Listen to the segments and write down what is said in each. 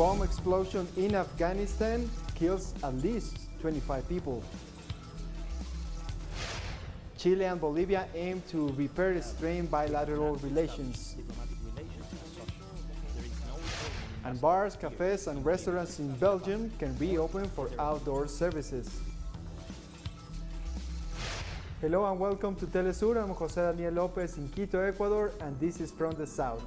Bomb explosion in Afghanistan kills at least 25 people. Chile and Bolivia aim to repair strained bilateral relations. And bars, cafes, and restaurants in Belgium can reopen for outdoor services. Hello and welcome to teleSUR. I'm Jose Daniel Lopez in Quito, Ecuador, and this is from the south.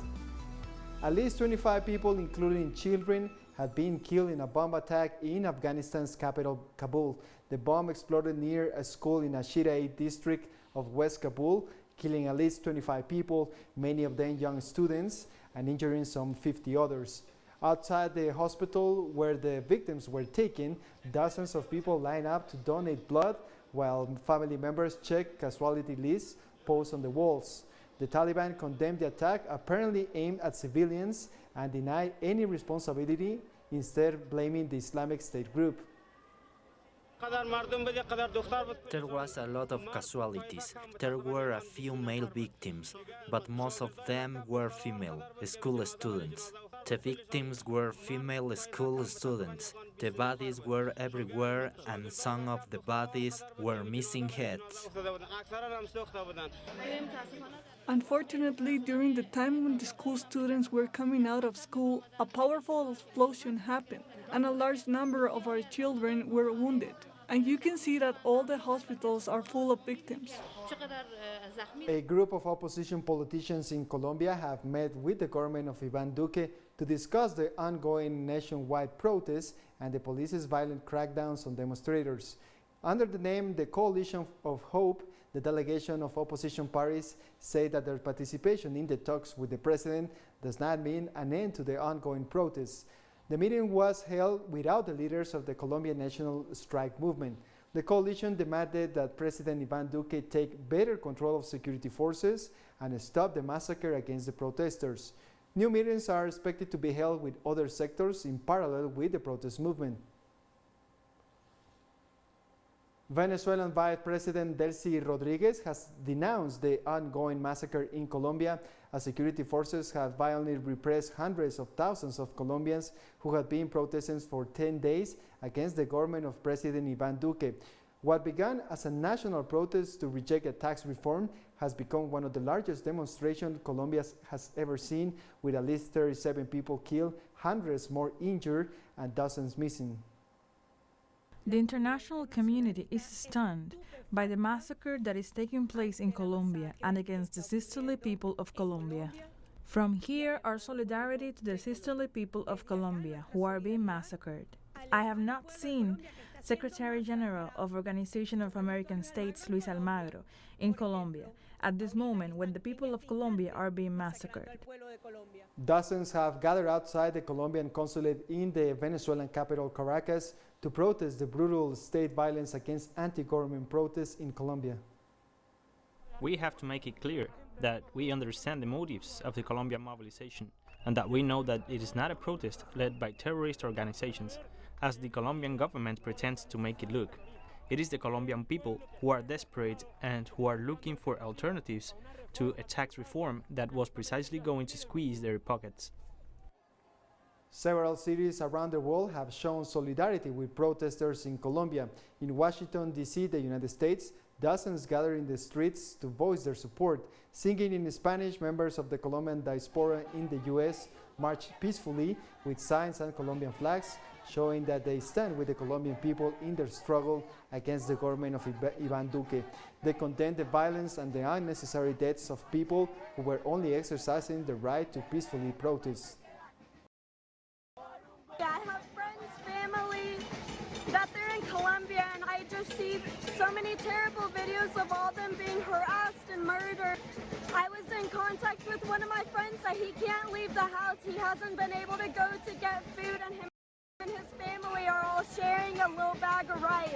At least 25 people, including children, have been killed in a bomb attack in Afghanistan's capital, Kabul. The bomb exploded near a school in Ashira district of West Kabul, killing at least 25 people, many of them young students, and injuring some 50 others. Outside the hospital where the victims were taken, dozens of people line up to donate blood, while family members check casualty lists posted on the walls. The Taliban condemned the attack, apparently aimed at civilians, and denied any responsibility, instead blaming the Islamic State group. There was a lot of casualties. There were a few male victims, but most of them were female, school students. The victims were female school students. The bodies were everywhere, and some of the bodies were missing heads. Unfortunately, during the time when the school students were coming out of school, a powerful explosion happened, and a large number of our children were wounded. And you can see that all the hospitals are full of victims. A group of opposition politicians in Colombia have met with the government of Iván Duque to discuss the ongoing nationwide protests and the police's violent crackdowns on demonstrators. Under the name the Coalition of Hope, the delegation of opposition parties say that their participation in the talks with the president does not mean an end to the ongoing protests. The meeting was held without the leaders of the Colombian National Strike Movement. The coalition demanded that President Iván Duque take better control of security forces and stop the massacre against the protesters. New meetings are expected to be held with other sectors in parallel with the protest movement. Venezuelan Vice President Delcy Rodriguez has denounced the ongoing massacre in Colombia, as security forces have violently repressed hundreds of thousands of Colombians who have been protesting for 10 days against the government of President Iván Duque. What began as a national protest to reject a tax reform has become one of the largest demonstrations Colombia has ever seen, with at least 37 people killed, hundreds more injured, and dozens missing. The international community is stunned by the massacre that is taking place in Colombia and against the sisterly people of Colombia. From here, our solidarity to the sisterly people of Colombia who are being massacred. I have not seen Secretary General of Organization of American States Luis Almagro in Colombia at this moment when the people of Colombia are being massacred. Dozens have gathered outside the Colombian consulate in the Venezuelan capital Caracas to protest the brutal state violence against anti-government protests in Colombia. We have to make it clear that we understand the motives of the Colombian mobilization and that we know that it is not a protest led by terrorist organizations, as the Colombian government pretends to make it look. It is the Colombian people who are desperate and who are looking for alternatives to a tax reform that was precisely going to squeeze their pockets. Several cities around the world have shown solidarity with protesters in Colombia. In Washington, D.C., the United States, dozens gathered in the streets to voice their support. Singing in Spanish, members of the Colombian diaspora in the U.S. marched peacefully with signs and Colombian flags, showing that they stand with the Colombian people in their struggle against the government of Iván Duque. They condemned the violence and the unnecessary deaths of people who were only exercising the right to peacefully protest. I have friends, family, that they're in Colombia, and I just see so many terrible videos of all them being harassed and murdered. I was in contact with one of my friends that he can't leave the house. He hasn't been able to go to get food, and him and his family are all sharing a little bag of rice.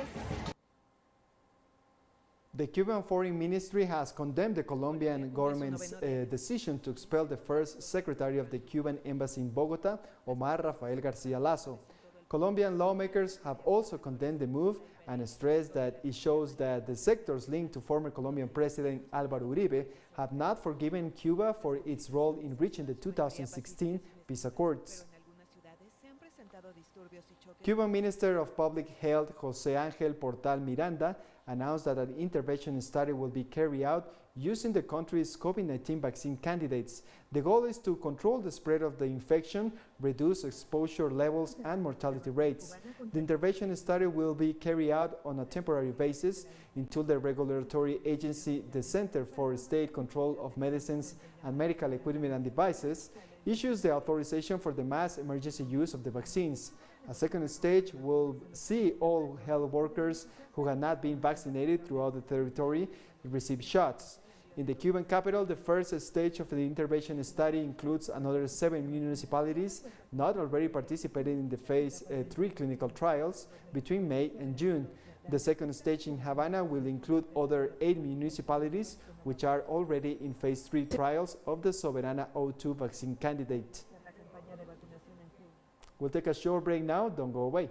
The Cuban Foreign Ministry has condemned the Colombian government's decision to expel the first secretary of the Cuban embassy in Bogota, Omar Rafael García Lasso. Colombian lawmakers have also condemned the move and stressed that it shows that the sectors linked to former Colombian President Álvaro Uribe have not forgiven Cuba for its role in reaching the 2016 peace accords. Cuban Minister of Public Health José Ángel Portal Miranda announced that an intervention study will be carried out using the country's COVID-19 vaccine candidates. The goal is to control the spread of the infection, reduce exposure levels and mortality rates. The intervention study will be carried out on a temporary basis until the regulatory agency, the Center for State Control of Medicines and Medical Equipment and Devices, issues the authorization for the mass emergency use of the vaccines. A second stage will see all health workers who have not been vaccinated throughout the territory receive shots. In the Cuban capital, the first stage of the intervention study includes another 7 municipalities not already participating in the phase 3 clinical trials between May and June. The second stage in Havana will include other 8 municipalities which are already in phase 3 trials of the Soberana O2 vaccine candidate. We'll take a short break now, don't go away.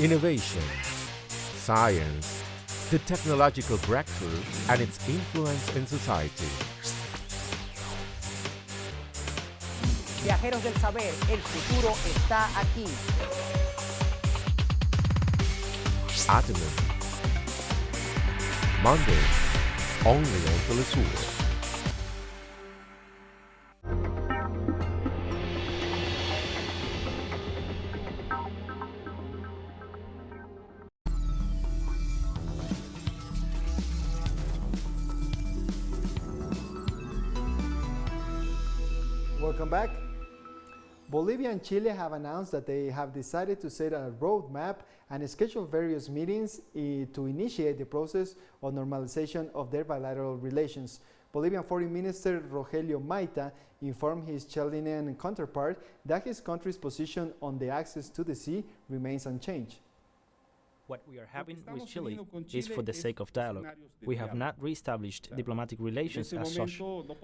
Innovation, science, the technological breakthrough, and its influence in society. Viajeros del saber, el futuro está aquí. Atomen. Monday, only on teleSUR. Welcome back. Bolivia and Chile have announced that they have decided to set a roadmap and schedule various meetings to initiate the process of normalization of their bilateral relations. Bolivian Foreign Minister Rogelio Maita informed his Chilean counterpart that his country's position on the access to the sea remains unchanged. What we are having with Chile is for the sake of dialogue. We have not re-established diplomatic relations as such.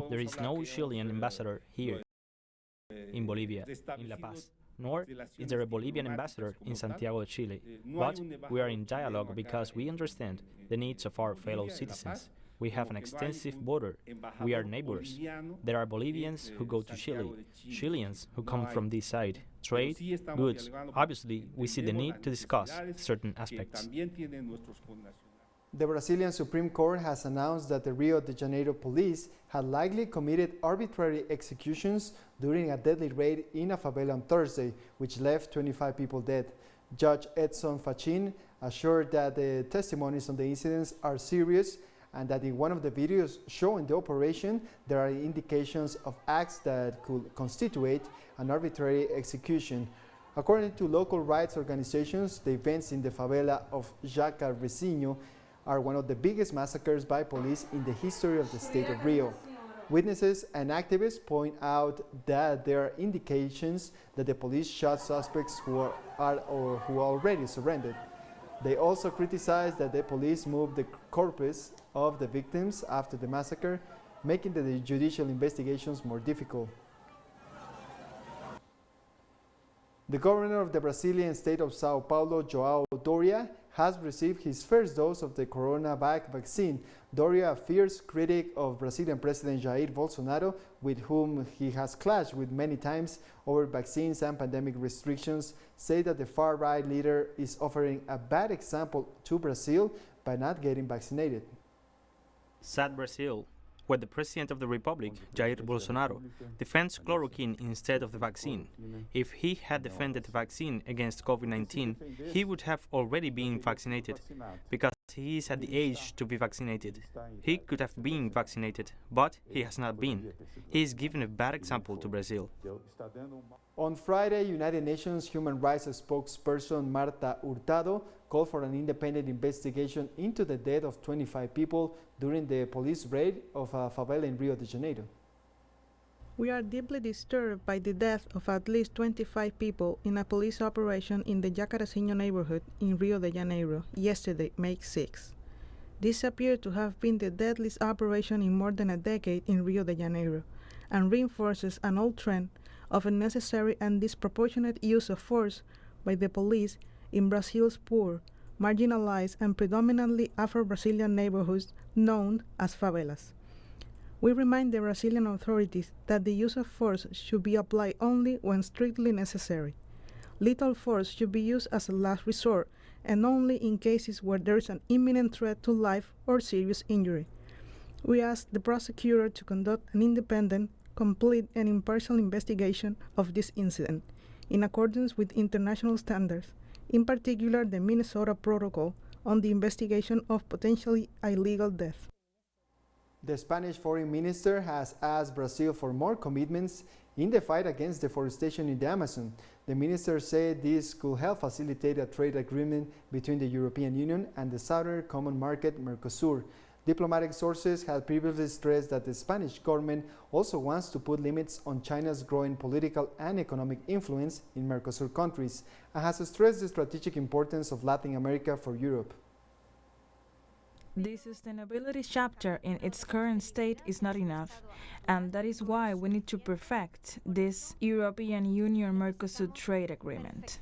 There is no Chilean ambassador here in Bolivia, in La Paz, nor is there a Bolivian ambassador in Santiago de Chile. But we are in dialogue because we understand the needs of our fellow citizens. We have an extensive border. We are neighbors. There are Bolivians who go to Chile, Chileans who come from this side. Trade, goods. Obviously, we see the need to discuss certain aspects. The Brazilian Supreme Court has announced that the Rio de Janeiro police had likely committed arbitrary executions during a deadly raid in a favela on Thursday, which left 25 people dead. Judge Edson Fachin assured that the testimonies on the incidents are serious and that in one of the videos showing the operation, there are indications of acts that could constitute an arbitrary execution. According to local rights organizations, the events in the favela of Jacarezinho are one of the biggest massacres by police in the history of the state of Rio. Witnesses and activists point out that there are indications that the police shot suspects who already surrendered. They also criticize that the police moved the corpus of the victims after the massacre, making the judicial investigations more difficult. The governor of the Brazilian state of Sao Paulo, João Doria, has received his first dose of the CoronaVac vaccine. Doria, a fierce critic of Brazilian President Jair Bolsonaro, with whom he has clashed with many times over vaccines and pandemic restrictions, say that the far-right leader is offering a bad example to Brazil by not getting vaccinated. Sad Brazil, where the President of the Republic, Jair Bolsonaro, defends chloroquine instead of the vaccine. If he had defended the vaccine against COVID-19, he would have already been vaccinated, because he is at the age to be vaccinated. He could have been vaccinated, but he has not been. He is giving a bad example to Brazil. On Friday, United Nations Human Rights spokesperson Marta Hurtado called for an independent investigation into the death of 25 people during the police raid of a favela in Rio de Janeiro. We are deeply disturbed by the death of at least 25 people in a police operation in the Jacarezinho neighborhood in Rio de Janeiro yesterday, May 6. This appeared to have been the deadliest operation in more than a decade in Rio de Janeiro and reinforces an old trend of unnecessary and disproportionate use of force by the police in Brazil's poor, marginalized, and predominantly Afro-Brazilian neighborhoods known as favelas. We remind the Brazilian authorities that the use of force should be applied only when strictly necessary. Lethal force should be used as a last resort and only in cases where there is an imminent threat to life or serious injury. We ask the prosecutor to conduct an independent, complete, and impartial investigation of this incident in accordance with international standards, in particular the Minnesota Protocol on the investigation of potentially illegal death. The Spanish foreign minister has asked Brazil for more commitments in the fight against deforestation in the Amazon. The minister said this could help facilitate a trade agreement between the European Union and the Southern Common Market, Mercosur. Diplomatic sources had previously stressed that the Spanish government also wants to put limits on China's growing political and economic influence in Mercosur countries and has stressed the strategic importance of Latin America for Europe. The sustainability chapter in its current state is not enough, and that is why we need to perfect this European Union-Mercosur trade agreement.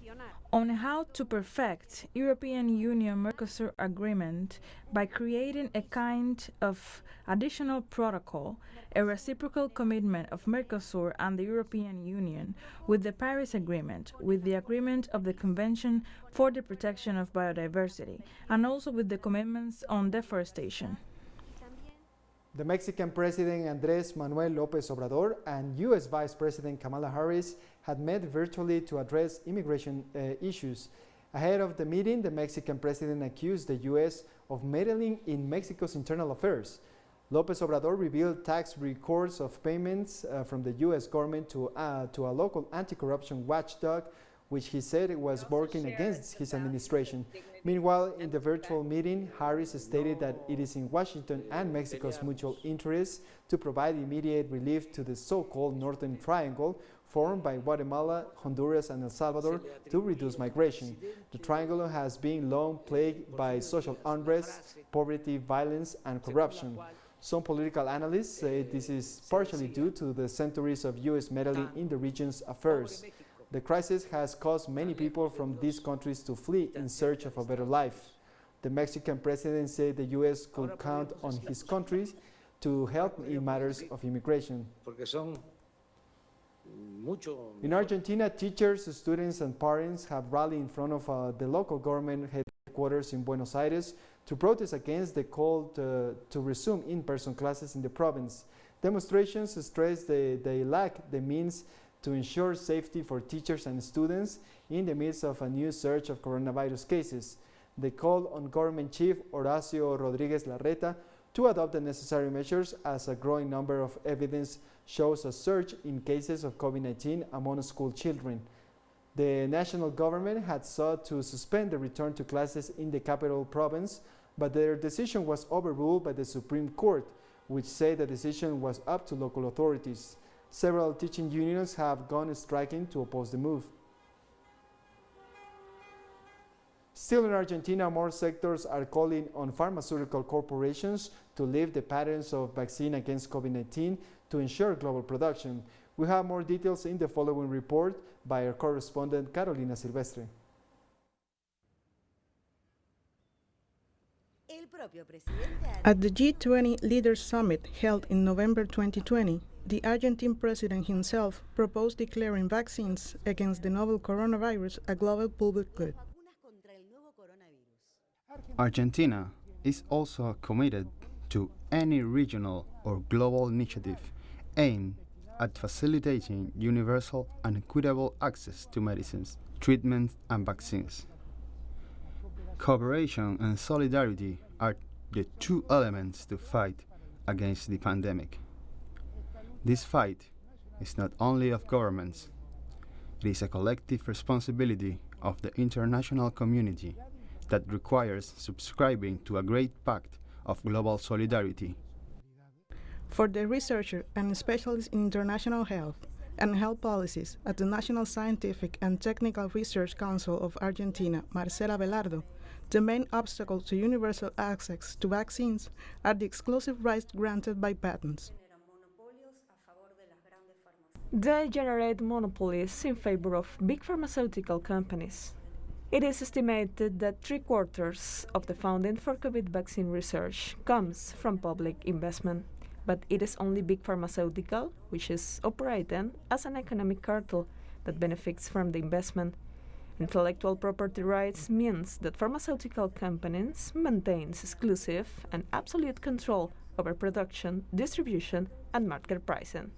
On how to perfect European Union-Mercosur agreement by creating a kind of additional protocol, a reciprocal commitment of Mercosur and the European Union with the Paris Agreement, with the agreement of the Convention for the Protection of Biodiversity, and also with the commitments on deforestation. The Mexican President Andrés Manuel López Obrador and U.S. Vice President Kamala Harris had met virtually to address immigration issues. Ahead of the meeting, the Mexican president accused the U.S. of meddling in Mexico's internal affairs. López Obrador revealed tax records of payments from the U.S. government to a local anti-corruption watchdog, which he said was working against his administration. Meanwhile, in the virtual meeting, Harris stated that it is in Washington and Mexico's mutual interest to provide immediate relief to the so-called Northern Triangle formed by Guatemala, Honduras, and El Salvador to reduce migration. The triangle has been long plagued by social unrest, poverty, violence, and corruption. Some political analysts say this is partially due to the centuries of U.S. meddling in the region's affairs. The crisis has caused many people from these countries to flee in search of a better life. The Mexican president said the U.S. could count on his country to help in matters of immigration. In Argentina, teachers, students, and parents have rallied in front of the local government headquarters in Buenos Aires to protest against the call to resume in-person classes in the province. Demonstrations stress they lack the means to ensure safety for teachers and students in the midst of a new surge of coronavirus cases. They call on Government Chief Horacio Rodríguez Larreta to adopt the necessary measures as a growing number of evidence shows a surge in cases of COVID-19 among school children. The national government had sought to suspend the return to classes in the capital province, but their decision was overruled by the Supreme Court, which said the decision was up to local authorities. Several teaching unions have gone striking to oppose the move. Still in Argentina, more sectors are calling on pharmaceutical corporations to lift the patterns of vaccine against COVID-19 to ensure global production. We have more details in the following report by our correspondent Carolina Silvestre. At the G20 Leaders Summit held in November 2020, the Argentine president himself proposed declaring vaccines against the novel coronavirus a global public good. Argentina is also committed to any regional or global initiative aimed at facilitating universal and equitable access to medicines, treatments, and vaccines. Cooperation and solidarity are the two elements to fight against the pandemic. This fight is not only of governments, it is a collective responsibility of the international community that requires subscribing to a great pact of global solidarity. For the researcher and specialist in international health and health policies at the National Scientific and Technical Research Council of Argentina, Marcela Velardo, the main obstacle to universal access to vaccines are the exclusive rights granted by patents. They generate monopolies in favor of big pharmaceutical companies. It is estimated that 3/4 of the funding for COVID vaccine research comes from public investment, but it is only big pharmaceutical which is operating as an economic cartel that benefits from the investment. Intellectual property rights means that pharmaceutical companies maintain exclusive and absolute control over production, distribution, and market pricing.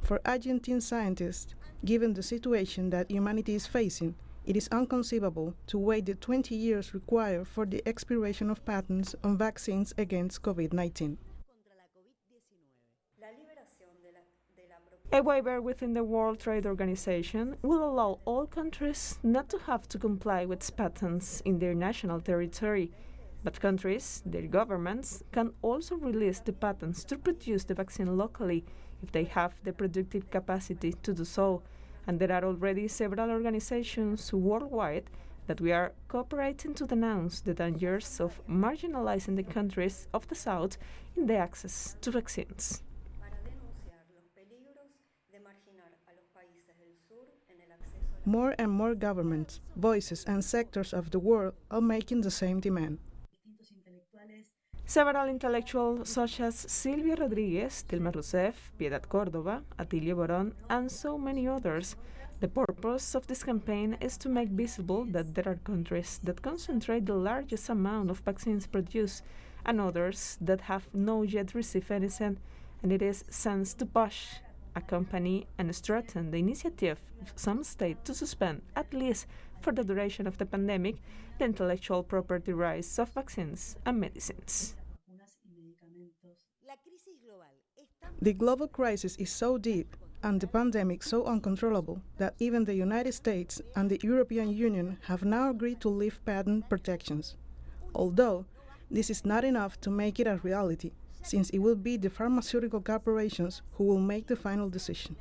For Argentine scientists, given the situation that humanity is facing, it is inconceivable to wait the 20 years required for the expiration of patents on vaccines against COVID-19. A waiver within the World Trade Organization will allow all countries not to have to comply with patents in their national territory, but countries, their governments, can also release the patents to produce the vaccine locally if they have the productive capacity to do so. And there are already several organizations worldwide that we are cooperating to denounce the dangers of marginalizing the countries of the South in the access to vaccines. More and more governments, voices, and sectors of the world are making the same demand. Several intellectuals such as Silvia Rodriguez, Dilma Rousseff, Piedad Córdoba, Atilio Borón, and so many others. The purpose of this campaign is to make visible that there are countries that concentrate the largest amount of vaccines produced and others that have not yet received anything, and it is sent to push, accompany, and strengthen the initiative of some states to suspend, at least for the duration of the pandemic, the intellectual property rights of vaccines and medicines. The global crisis is so deep and the pandemic so uncontrollable that even the United States and the European Union have now agreed to lift patent protections. Although this is not enough to make it a reality, since it will be the pharmaceutical corporations who will make the final decision.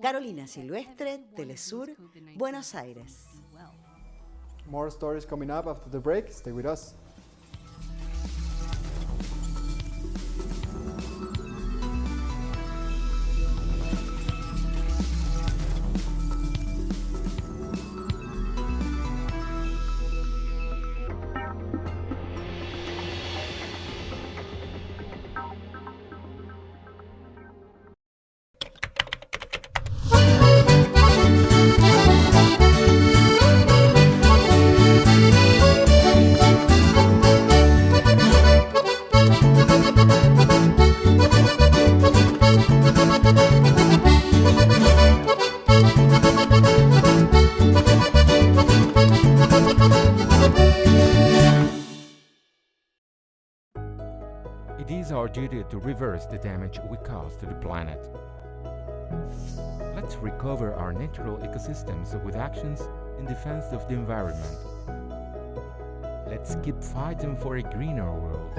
Carolina Silvestre, TeleSUR, Buenos Aires. More stories coming up after the break. Stay with us. It is our duty to reverse the damage we cause to the planet. Let's recover our natural ecosystems with actions in defense of the environment. Let's keep fighting for a greener world.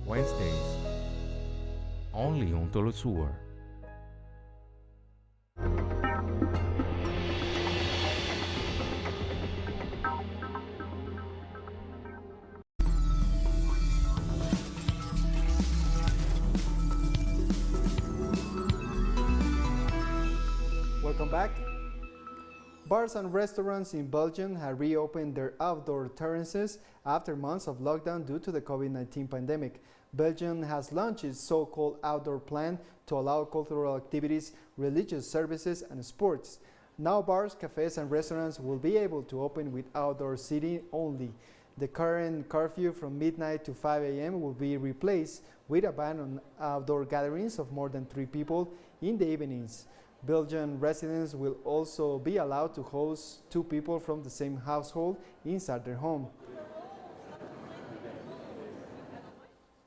Wednesdays, only on teleSUR. Welcome back. Bars and restaurants in Belgium have reopened their outdoor terraces after months of lockdown due to the COVID-19 pandemic. Belgium has launched its so-called outdoor plan to allow cultural activities, religious services, and sports. Now bars, cafes, and restaurants will be able to open with outdoor seating only. The current curfew from midnight to 5 a.m. will be replaced with a ban on outdoor gatherings of more than 3 people in the evenings. Belgian residents will also be allowed to host 2 people from the same household inside their home.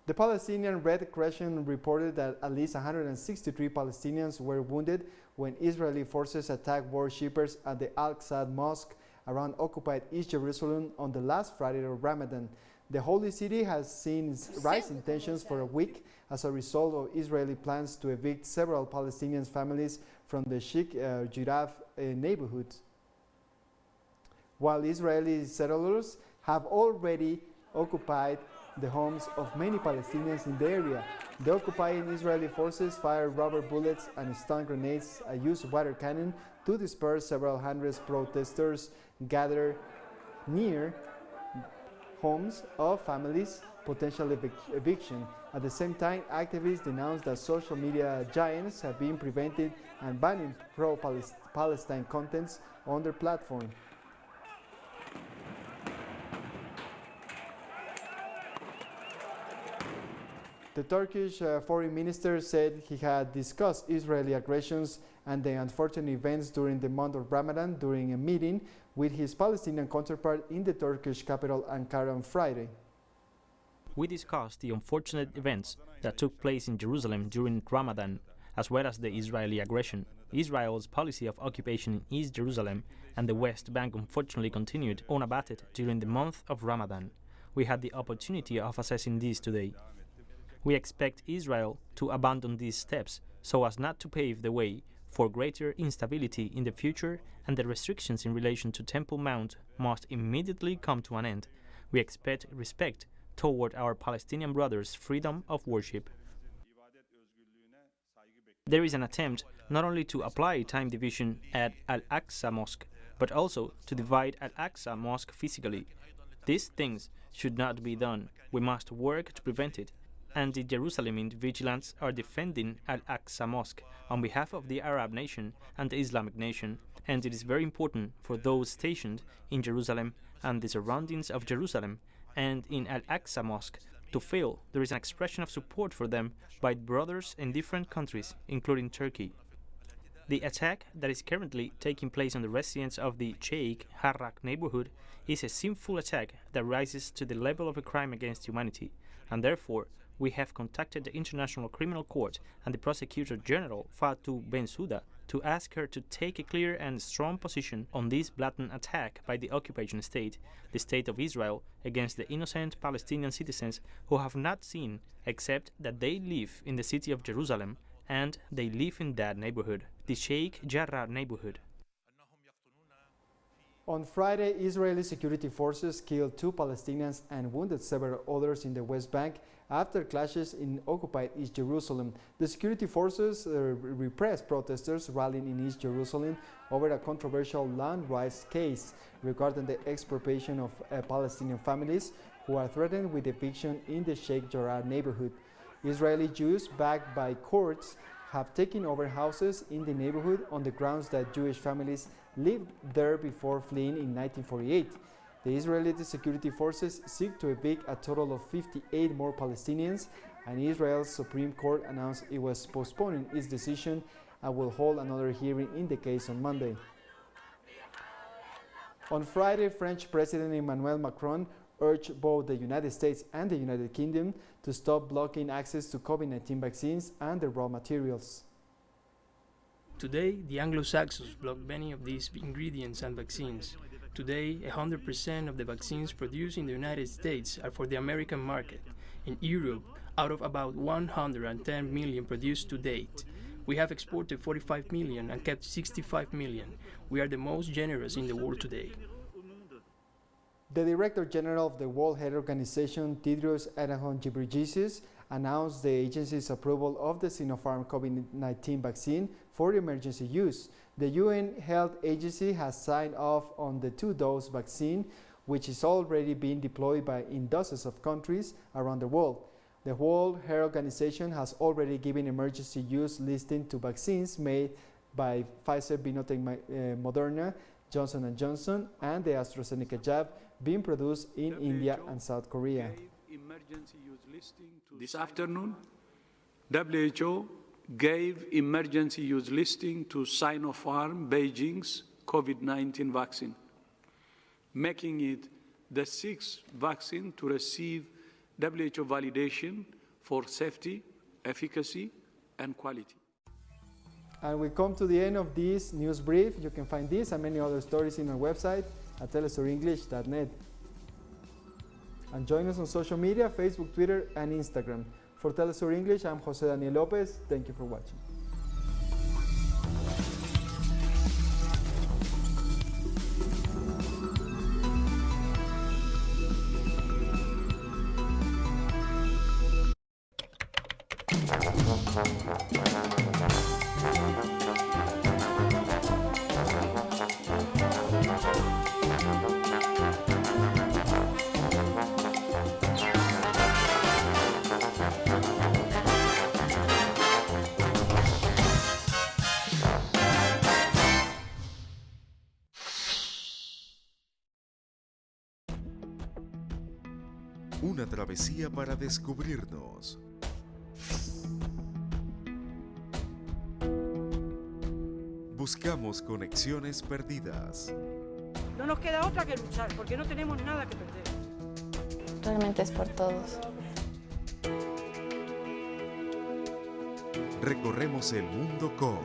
The Palestinian Red Crescent reported that at least 163 Palestinians were wounded when Israeli forces attacked worshippers at the Al-Aqsa Mosque around occupied East Jerusalem on the last Friday of Ramadan. The holy city has seen rising tensions for a week as a result of Israeli plans to evict several Palestinian families from the Sheikh Jarrah neighborhood. While Israeli settlers have already occupied the homes of many Palestinians in the area, the occupying Israeli forces fired rubber bullets and stun grenades and used water cannon to disperse several hundred protesters gathered near homes of families potential eviction. At the same time, activists denounced that social media giants have been preventing and banning pro-Palestine contents on their platform. The Turkish foreign minister said he had discussed Israeli aggressions and the unfortunate events during the month of Ramadan during a meeting with his Palestinian counterpart in the Turkish capital Ankara on Friday. We discussed the unfortunate events that took place in Jerusalem during Ramadan, as well as the Israeli aggression. Israel's policy of occupation in East Jerusalem and the West Bank unfortunately continued unabated during the month of Ramadan. We had the opportunity of assessing this today. We expect Israel to abandon these steps so as not to pave the way for greater instability in the future, and the restrictions in relation to Temple Mount must immediately come to an end. We expect respect toward our Palestinian brothers' freedom of worship. There is an attempt not only to apply time division at Al-Aqsa Mosque, but also to divide Al-Aqsa Mosque physically. These things should not be done. We must work to prevent it. And the Jerusalem vigilants are defending Al-Aqsa Mosque on behalf of the Arab nation and the Islamic nation, and it is very important for those stationed in Jerusalem and the surroundings of Jerusalem and in Al-Aqsa Mosque to feel there is an expression of support for them by brothers in different countries, including Turkey. The attack that is currently taking place on the residents of the Sheikh Jarrah neighborhood is a sinful attack that rises to the level of a crime against humanity, and therefore we have contacted the International Criminal Court and the Prosecutor General Fatou Bensouda to ask her to take a clear and strong position on this blatant attack by the occupation state, the State of Israel, against the innocent Palestinian citizens who have not sinned except that they live in the city of Jerusalem and they live in that neighborhood, the Sheikh Jarrah neighborhood. On Friday, Israeli security forces killed 2 Palestinians and wounded several others in the West Bank after clashes in occupied East Jerusalem. The security forces repressed protesters rallying in East Jerusalem over a controversial land rights case regarding the expropriation of Palestinian families who are threatened with eviction in the Sheikh Jarrah neighborhood. Israeli Jews, backed by courts, have taken over houses in the neighborhood on the grounds that Jewish families lived there before fleeing in 1948. The Israeli security forces seek to evict a total of 58 more Palestinians, and Israel's Supreme Court announced it was postponing its decision and will hold another hearing in the case on Monday. On Friday, French President Emmanuel Macron urged both the United States and the United Kingdom to stop blocking access to COVID-19 vaccines and the raw materials. Today, the Anglo-Saxons block many of these ingredients and vaccines. Today, 100% of the vaccines produced in the United States are for the American market. In Europe, out of about 110 million produced to date, we have exported 45 million and kept 65 million. We are the most generous in the world today. The Director General of the World Health Organization, Tedros Adhanom Ghebreyesus, announced the agency's approval of the Sinopharm COVID-19 vaccine for emergency use. The UN Health Agency has signed off on the 2-dose vaccine, which is already being deployed in dozens of countries around the world. The World Health Organization has already given emergency use listing to vaccines made by Pfizer, BioNTech, Moderna, Johnson & Johnson, and the AstraZeneca jab being produced in India and South Korea. This afternoon, WHO gave emergency use listing to Sinopharm Beijing's COVID-19 vaccine, making it the 6th vaccine to receive WHO validation for safety, efficacy, and quality. And we come to the end of this news brief. You can find this and many other stories in our website at telesurenglish.net. And join us on social media, Facebook, Twitter, and Instagram. For TeleSUR English, I'm Jose Daniel Lopez. Thank you for watching. Una travesía para descubrirnos. Buscamos conexiones perdidas. No nos queda otra que luchar, porque no tenemos nada que perder. Realmente es por todos. Recorremos el mundo con